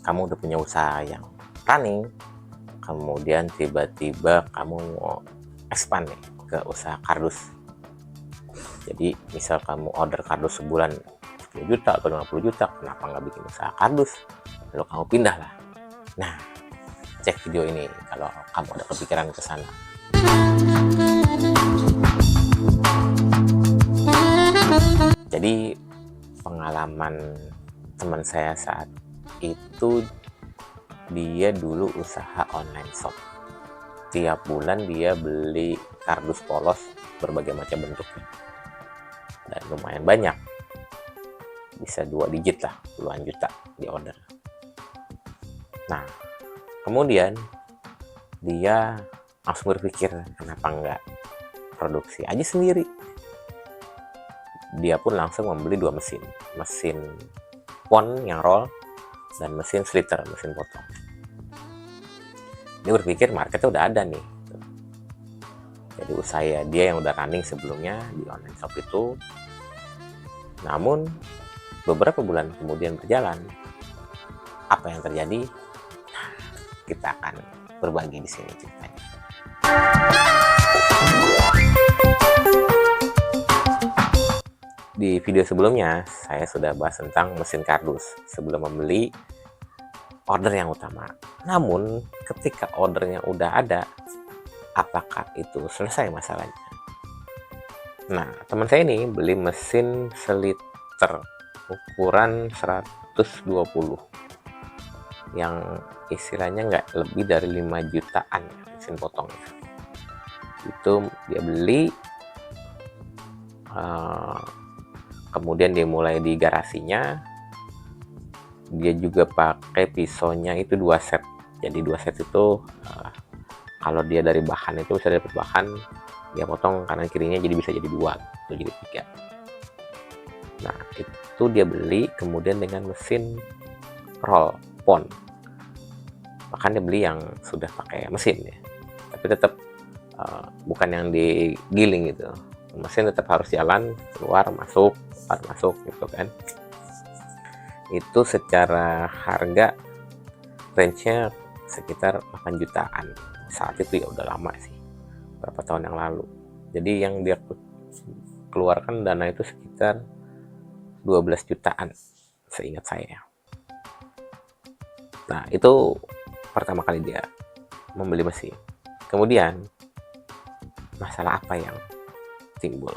kamu udah punya usaha yang running, kemudian tiba-tiba kamu mau expand nih ke usaha kardus. Jadi misal kamu order kardus sebulan 10 juta atau 50 juta, kenapa nggak bikin usaha kardus? Lalu kamu pindah lah. Nah, cek video ini kalau kamu ada kepikiran ke sana. Jadi pengalaman teman saya saat itu, dia dulu usaha online shop. Tiap bulan dia beli kardus polos berbagai macam bentuknya, dan lumayan banyak, bisa 2 digit lah, puluhan juta di order. Nah, kemudian dia langsung berpikir, kenapa enggak produksi aja sendiri. Dia pun langsung membeli 2 mesin pon yang roll dan mesin sliter, mesin potong. Dia berpikir marketnya udah ada nih. Jadi usaha dia yang udah running sebelumnya di online shop itu. Namun beberapa bulan kemudian berjalan, apa yang terjadi? Nah, kita akan berbagi di sini ceritanya. Di video sebelumnya saya sudah bahas tentang mesin kardus sebelum membeli order yang utama. Namun ketika ordernya udah ada, apakah itu selesai masalahnya? Nah, teman saya ini beli mesin seliter ukuran 120 yang istilahnya nggak lebih dari 5 jutaan mesin potong. Itu dia beli, kemudian dia mulai di garasinya. Dia juga pakai pisaunya itu 2 set. Jadi 2 set itu kalau dia dari bahan itu bisa dapat bahan, dia potong kanan kirinya jadi bisa jadi 2 atau jadi 3. Nah, itu dia beli kemudian dengan mesin roll pon. Bahkan dia beli yang sudah pakai mesin ya, tapi tetap bukan yang digiling gitu. Mesin tetap harus jalan, keluar masuk gitu kan. Itu secara harga range-nya sekitar 8 jutaan saat itu, ya udah lama sih, berapa tahun yang lalu. Jadi yang dia keluarkan dana itu sekitar 12 jutaan seingat saya. Nah, itu pertama kali dia membeli mesin. Kemudian masalah apa yang timbul?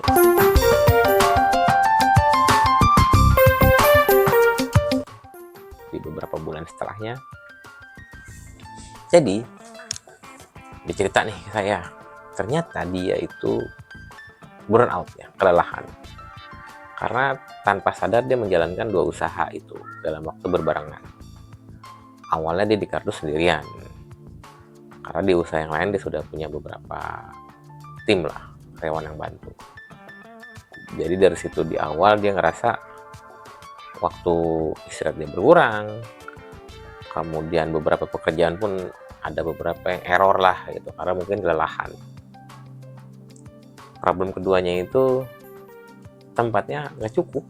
Di beberapa bulan setelahnya, jadi dicerita nih ke saya, ternyata dia itu burn out ya, kelelahan, karena tanpa sadar dia menjalankan 2 usaha itu dalam waktu berbarengan. Awalnya dia di kardus sendirian, karena di usaha yang lain dia sudah punya beberapa tim lah, karyawan yang bantu. Jadi dari situ di awal dia ngerasa waktu istirahat dia berkurang, kemudian beberapa pekerjaan pun ada beberapa yang error lah gitu, karena mungkin kelelahan. Problem keduanya itu tempatnya nggak cukup,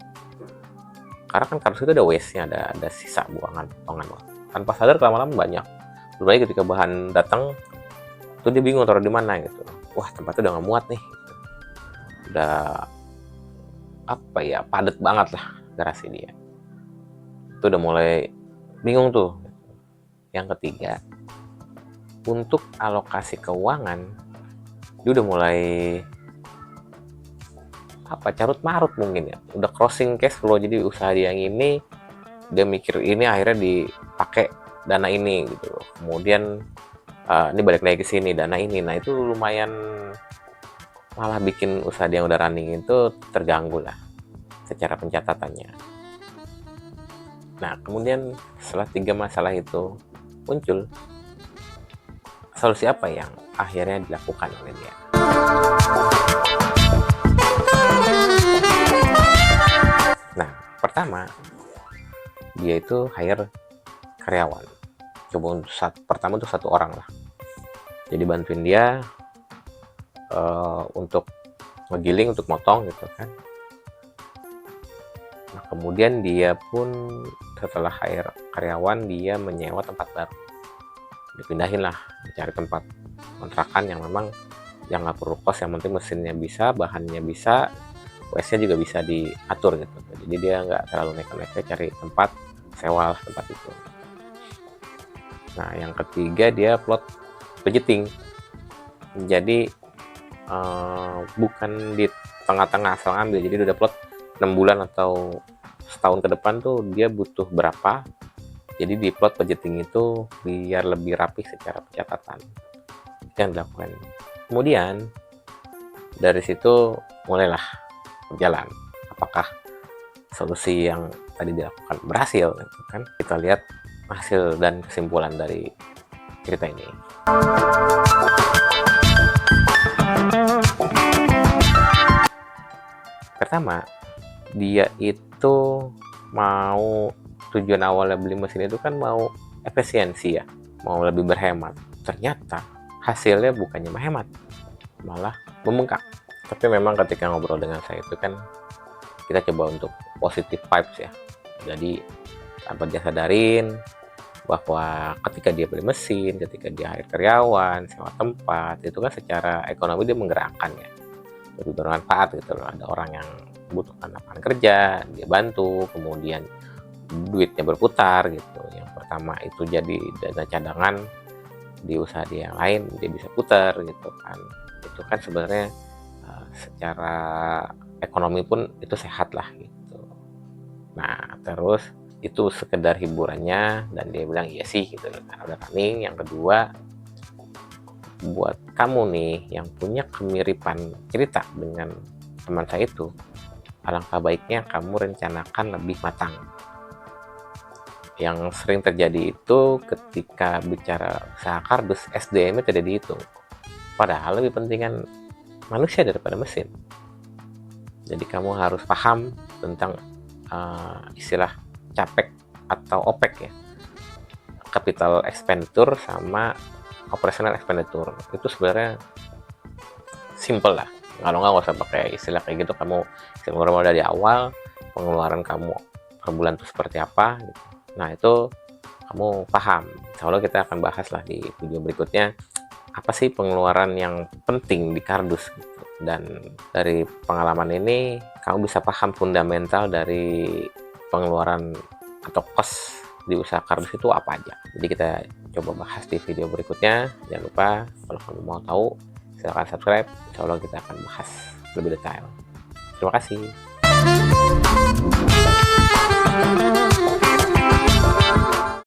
karena kan kardus itu ada waste-nya, ada sisa buangan potongan. Tanpa sadar lama-lama banyak. Belum lagi ketika bahan datang tuh dia bingung taruh di mana gitu. Wah, tempatnya udah nggak muat nih, udah apa ya, padat banget lah garasi dia. Itu udah mulai bingung tuh. Yang ketiga, untuk alokasi keuangan dia udah mulai carut marut mungkin ya, udah crossing cash flow. Jadi usaha dia yang ini dia mikir ini akhirnya dipakai dana ini gitu. Kemudian ini balik lagi ke sini dana ini. Nah, itu lumayan malah bikin usaha dia yang udah running itu terganggu lah secara pencatatannya. Nah, kemudian setelah 3 masalah itu muncul, solusi apa yang akhirnya dilakukan oleh dia? Nah, pertama dia itu hire karyawan. Coba pertama untuk 1 orang lah, jadi bantuin dia untuk ngegiling, untuk motong gitu kan. Nah, kemudian dia pun setelah hire karyawan dia menyewa tempat baru, dipindahin lah, cari tempat kontrakan yang memang yang nggak perlu kos, yang penting mesinnya bisa, bahannya bisa, WC juga bisa diatur gitu. Jadi dia nggak terlalu neko-neko cari tempat, sewa tempat itu. Nah yang ketiga dia plot budgeting. Jadi bukan di tengah-tengah asal ngambil, jadi udah plot 6 bulan atau setahun ke depan tuh dia butuh berapa, jadi di plot budgeting itu biar lebih rapi secara pencatatan. Itu yang dilakukan. Kemudian dari situ mulailah berjalan apakah solusi yang tadi dilakukan berhasil gitu kan. Kita lihat hasil dan kesimpulan dari cerita ini. Pertama, dia itu mau, tujuan awalnya beli mesin itu kan mau efisiensi ya, mau lebih berhemat. Ternyata hasilnya bukannya menghemat, malah membengkak. Tapi memang ketika ngobrol dengan saya itu kan kita coba untuk positive vibes ya. Jadi tanpa dia sadarin bahwa ketika dia beli mesin, ketika dia hire karyawan, sewa tempat, itu kan secara ekonomi dia menggerakkan ya, lebih bermanfaat gitu loh. Ada orang yang membutuhkan lapangan kerja, dia bantu, kemudian duitnya berputar gitu. Yang pertama itu jadi dana cadangan di usaha dia yang lain, dia bisa putar gitu kan. Itu kan sebenarnya secara ekonomi pun itu sehat lah gitu. Nah terus itu sekedar hiburannya, dan dia bilang iya sih gitu karena udah running. Yang kedua, buat kamu nih yang punya kemiripan cerita dengan teman saya itu, alangkah baiknya kamu rencanakan lebih matang. Yang sering terjadi itu ketika bicara usaha kardus, SDM-nya tidak dihitung, padahal lebih pentingan manusia daripada mesin. Jadi kamu harus paham tentang istilah CAPEX atau OPEX ya, capital expenditure sama operational expenditure. Itu sebenarnya simple lah, kalau nggak usah pakai istilah kayak gitu. Kamu ngobrol dari awal pengeluaran kamu per bulan itu seperti apa gitu. Nah itu kamu paham. Insya Allah kita akan bahas lah di video berikutnya apa sih pengeluaran yang penting di kardus gitu. Dan dari pengalaman ini kamu bisa paham fundamental dari pengeluaran atau cost di usaha kardus itu apa aja. Jadi kita coba bahas di video berikutnya. Jangan lupa kalau kamu mau tahu silahkan subscribe. Insya Allah kita akan bahas lebih detail. Terima kasih.